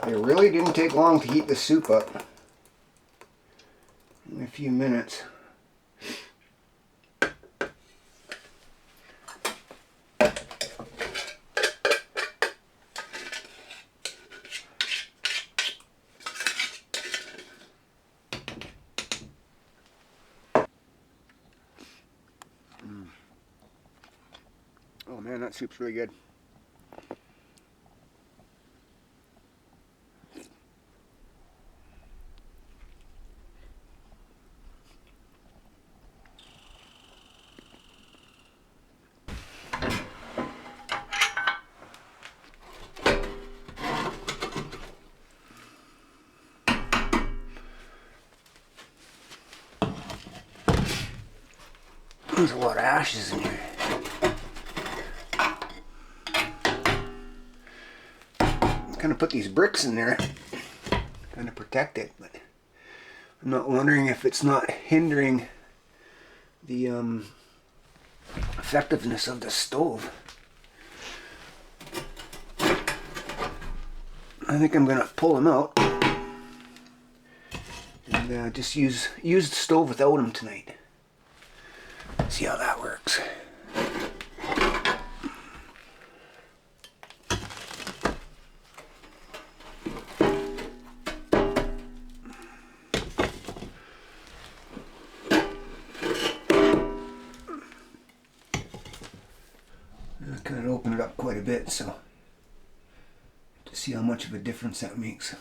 It really didn't take long to heat the soup up. In a few minutes. Oh man, that soup's really good. There's a lot of ashes in here. I'm gonna put these bricks in there, kind of protect it, but I'm not wondering if it's not hindering the effectiveness of the stove. I think I'm gonna pull them out and just use the stove without them tonight. See how that works. I kind of open it up quite a bit, so to see how much of a difference that makes.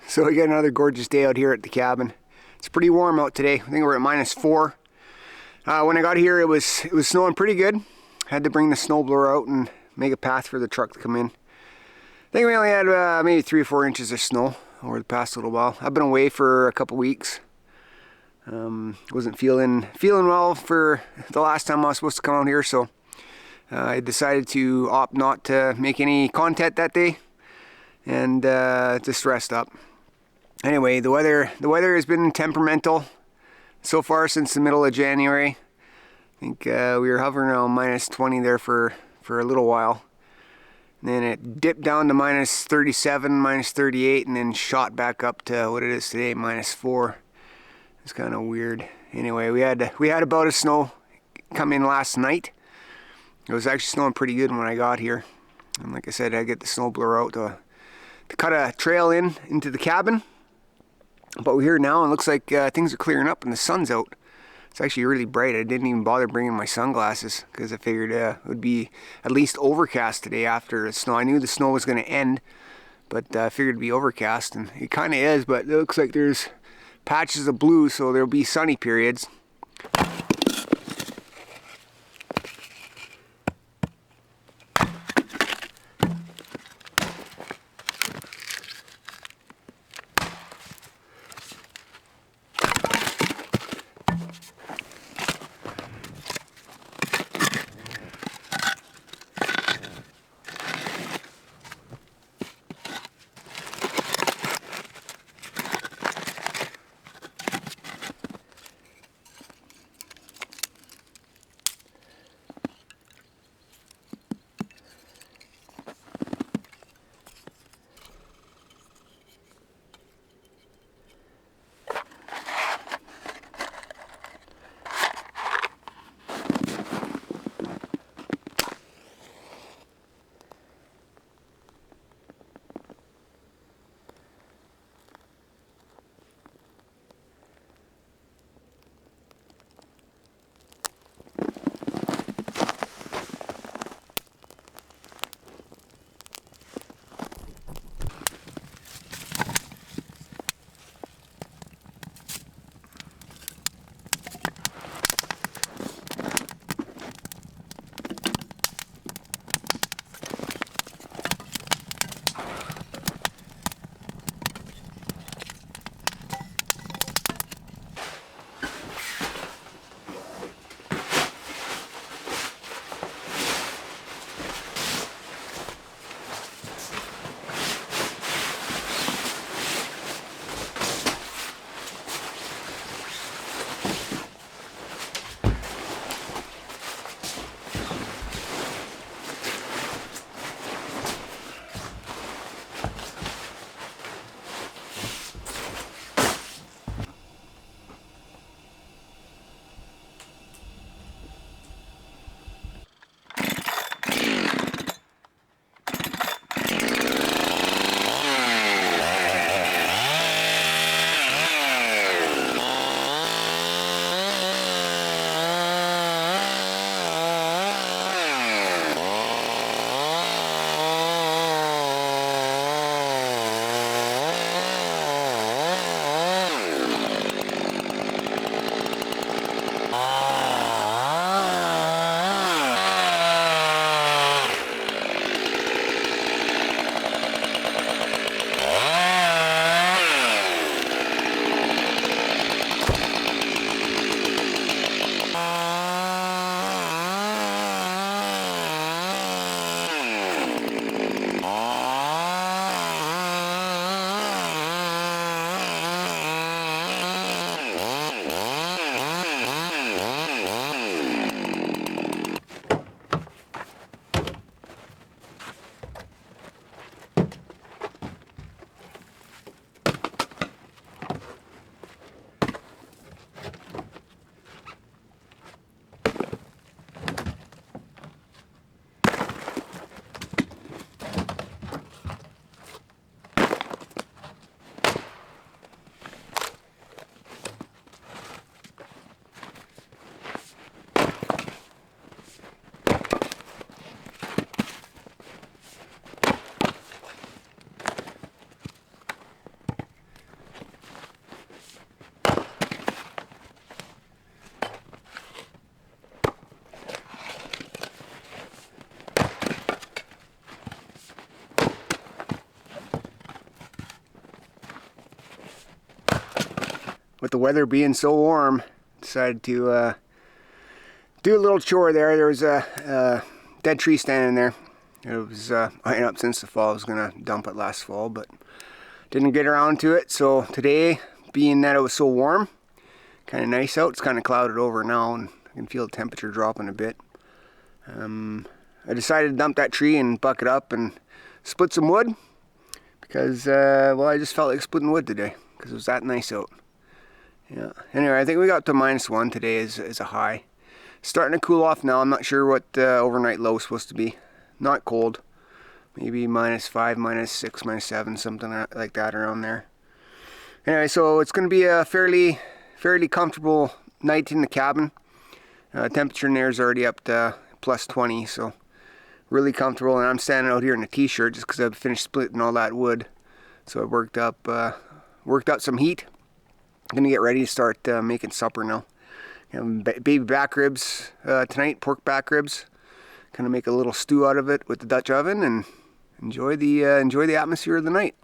So we got another gorgeous day out here at the cabin. It's pretty warm out today. I think we're at -4. When I got here, it was snowing pretty good. Had to bring the snowblower out and make a path for the truck to come in. I think we only had maybe 3 or 4 inches of snow over the past little while. I've been away for a couple weeks. Wasn't feeling well for the last time I was supposed to come out here, so I decided to opt not to make any content that day and just rest up. Anyway, the weather has been temperamental so far since the middle of January. I think we were hovering around -20 there for a little while. And then it dipped down to -37, -38, and then shot back up to what it is today, -4. It's kind of weird. Anyway, we had a bout of snow come in last night. It was actually snowing pretty good when I got here. And like I said, I get the snowblower out to cut a trail into the cabin. But we're here now and it looks like things are clearing up and the sun's out. It's actually really bright. I didn't even bother bringing my sunglasses because I figured it would be at least overcast today after the snow. I knew the snow was going to end, but I figured it'd be overcast, and it kind of is, but it looks like there's patches of blue, so there'll be sunny periods. with the weather being so warm, decided to do a little chore there. There was a dead tree standing there. It was eyeing up since the fall. I was gonna dump it last fall, but didn't get around to it. So today, being that it was so warm, kind of nice out, it's kind of clouded over now, and I can feel the temperature dropping a bit. I decided to dump that tree and buck it up and split some wood because, well, I just felt like splitting wood today because it was that nice out. Yeah. Anyway, I think we got to -1 today as a high. Starting to cool off now. I'm not sure what the overnight low is supposed to be. Not cold. Maybe -5, -6, -7, something like that around there. Anyway, so it's going to be a fairly comfortable night in the cabin. Temperature in there is already up to +20, so really comfortable. And I'm standing out here in a t-shirt just because I've finished splitting all that wood. So I worked up some heat. I'm gonna get ready to start making supper now. Baby back ribs tonight, pork back ribs. Kind of make a little stew out of it with the Dutch oven and enjoy the atmosphere of the night.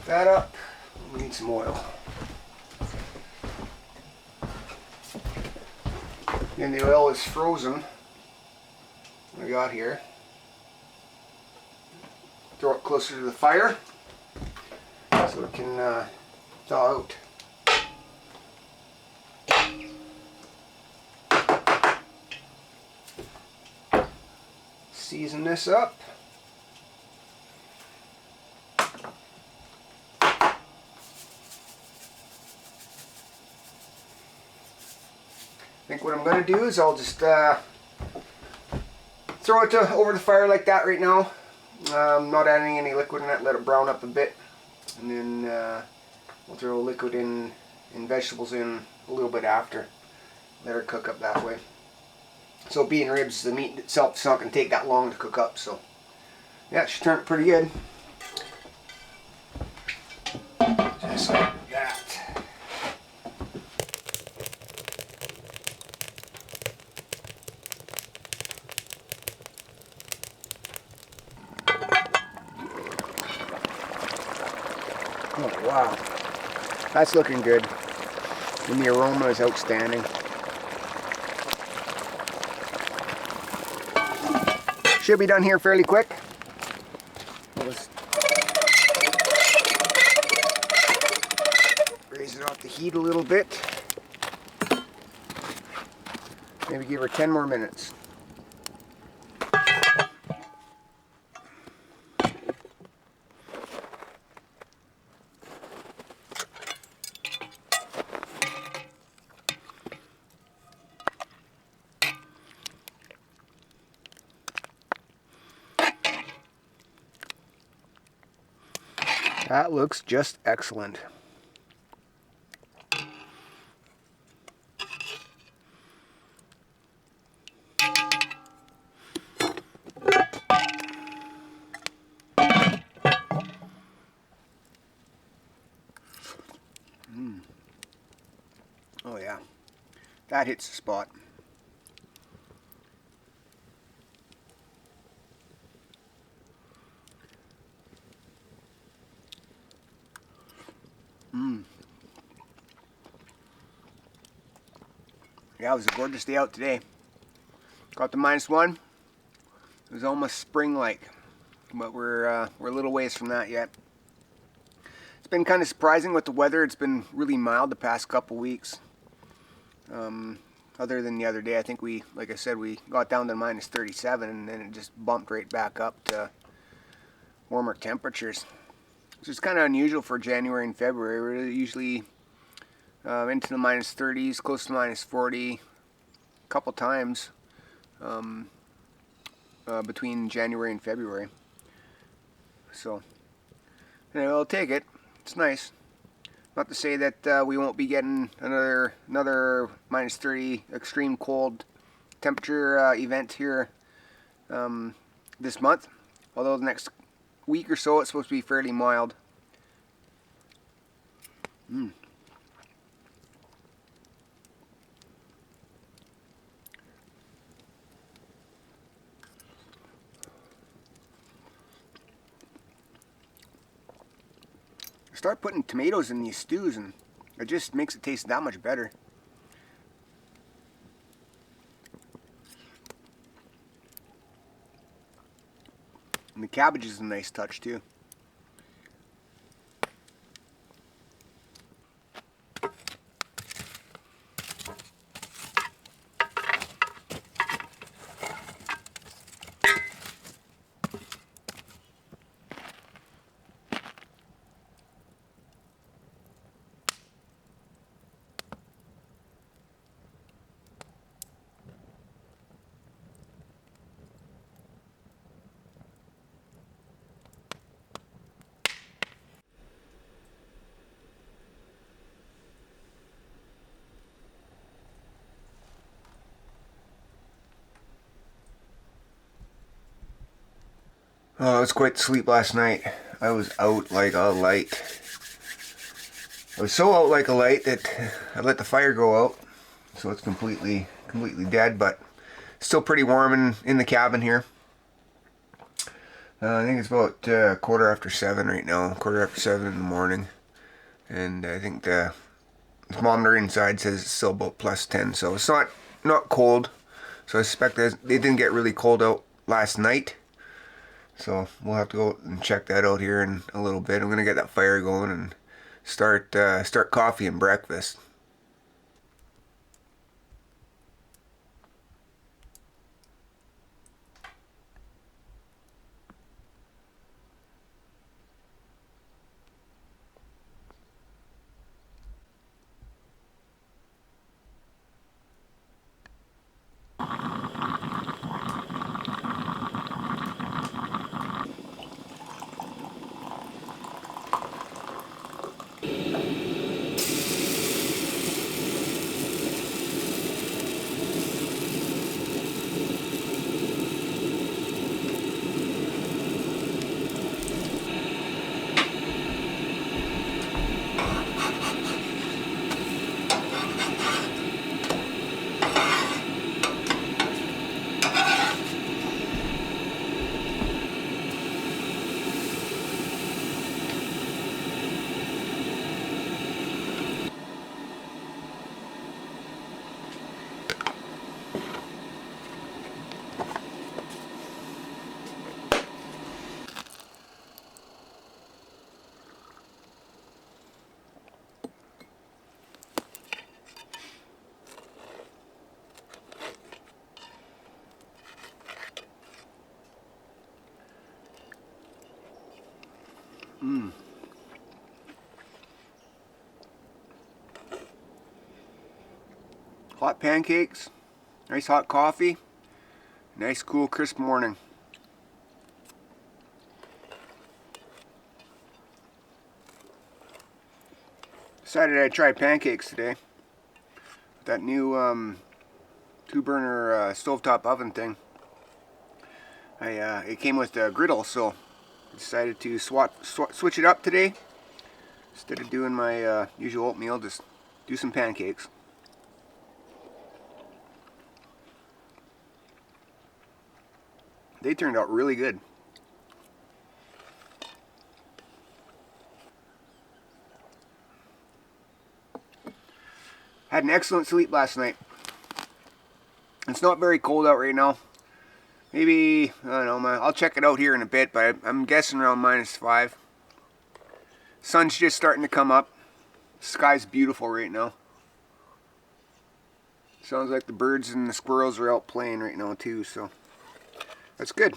That up, we need some oil. And the oil is frozen. What I got here. Throw it closer to the fire so it can thaw out. Season this up. I think what I'm going to do is I'll just throw it over the fire like that right now. Not adding any liquid in it, let it brown up a bit. And then we'll throw liquid in vegetables in a little bit after. Let her cook up that way. So being ribs, the meat itself is not going to take that long to cook up. So yeah, it should turn out pretty good. Just like that. Oh wow, that's looking good, and the aroma is outstanding. Should be done here fairly quick. Let's raise it off the heat a little bit. Maybe give her 10 more minutes. That looks just excellent. Oh yeah, that hits the spot. Yeah, it was a gorgeous day out today. Got to -1. It was almost spring-like, but we're a little ways from that yet. It's been kind of surprising with the weather. It's been really mild the past couple weeks. Other than the other day, I think like I said, we got down to -37, and then it just bumped right back up to warmer temperatures. Which is kind of unusual for January and February. We're usually into the -30s, close to -40, a couple times between January and February. So anyway, I'll take it. It's nice. Not to say that we won't be getting another minus 30 extreme cold temperature event here this month. Although the next week or so it's supposed to be fairly mild. Start putting tomatoes in these stews and it just makes it taste that much better. And the cabbage is a nice touch too. Oh, it was quite the sleep last night. I was out like a light. I was so out like a light that I let the fire go out. So it's completely dead, but still pretty warm in the cabin here. I think it's about 7:15 right now, 7:15 in the morning. And I think the thermometer inside says it's still about +10, so it's not cold. So I suspect that they didn't get really cold out last night. So we'll have to go and check that out here in a little bit. I'm gonna get that fire going and start coffee and breakfast. Hot pancakes, nice hot coffee, nice cool crisp morning. Decided I'd try pancakes today. That new 2-burner stovetop oven thing. It came with a griddle, so I decided to switch it up today. Instead of doing my usual oatmeal, just do some pancakes. They turned out really good. Had an excellent sleep last night. It's not very cold out right now. Maybe, I don't know, I'll check it out here in a bit, but I'm guessing around -5. Sun's just starting to come up. Sky's beautiful right now. Sounds like the birds and the squirrels are out playing right now too, so that's good.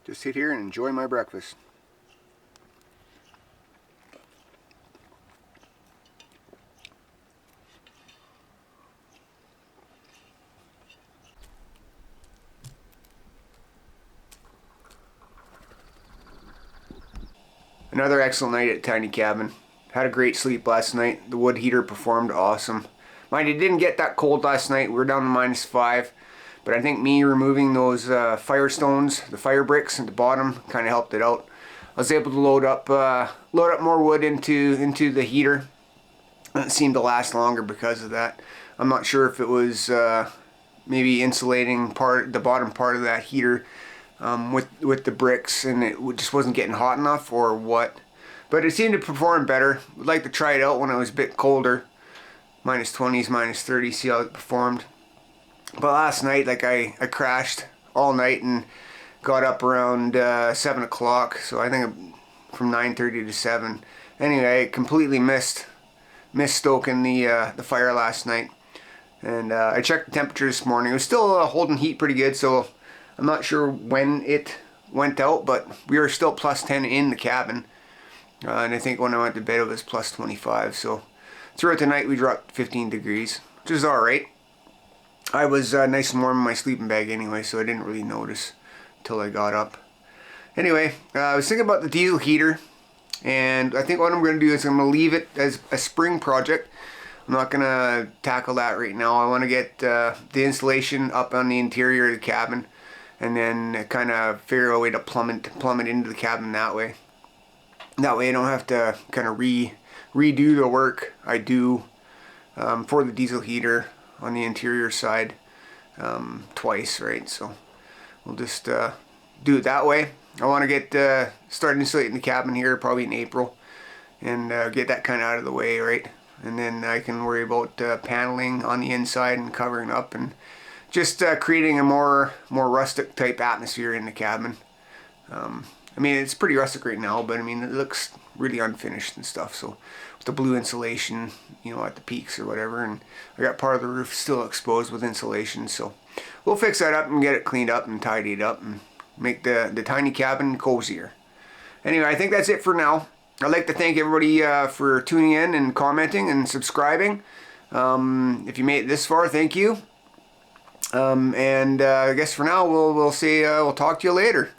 Just sit here and enjoy my breakfast. Another excellent night at Tiny Cabin. Had a great sleep last night. The wood heater performed awesome. Mind, it didn't get that cold last night. We were down to -5. But I think me removing those fire stones, the fire bricks at the bottom, kind of helped it out. I was able to load up more wood into the heater. And it seemed to last longer because of that. I'm not sure if it was maybe insulating the bottom part of that heater with the bricks, and it just wasn't getting hot enough, or what. But it seemed to perform better. I'd like to try it out when it was a bit colder, -20s, -30, see how it performed. But last night, like I crashed all night and got up around 7 o'clock. So I think from 9:30 to 7. Anyway, I completely missed stoking the fire last night. And I checked the temperature this morning. It was still holding heat pretty good, so I'm not sure when it went out, but we were still +10 in the cabin. And I think when I went to bed it was +25. So throughout the night we dropped 15 degrees, which is alright. I was nice and warm in my sleeping bag anyway, so I didn't really notice until I got up. Anyway, I was thinking about the diesel heater, and I think what I'm going to do is I'm going to leave it as a spring project. I'm not going to tackle that right now. I want to get the insulation up on the interior of the cabin, and then kind of figure out a way to plumb it into the cabin that way. That way I don't have to kind of redo the work I do for the diesel heater on the interior side twice, right? So we'll just do it that way. I want to get start insulating the cabin here probably in April, and get that kind of out of the way, right? And then I can worry about paneling on the inside and covering up, and just creating a more rustic type atmosphere in the cabin. I mean, it's pretty rustic right now, but I mean, it looks really unfinished and stuff. So with the blue insulation, you know, at the peaks or whatever, and I got part of the roof still exposed with insulation. So we'll fix that up and get it cleaned up and tidied up and make the tiny cabin cozier. Anyway, I think that's it for now. I'd like to thank everybody for tuning in and commenting and subscribing. If you made it this far, thank you. And I guess for now we'll talk to you later.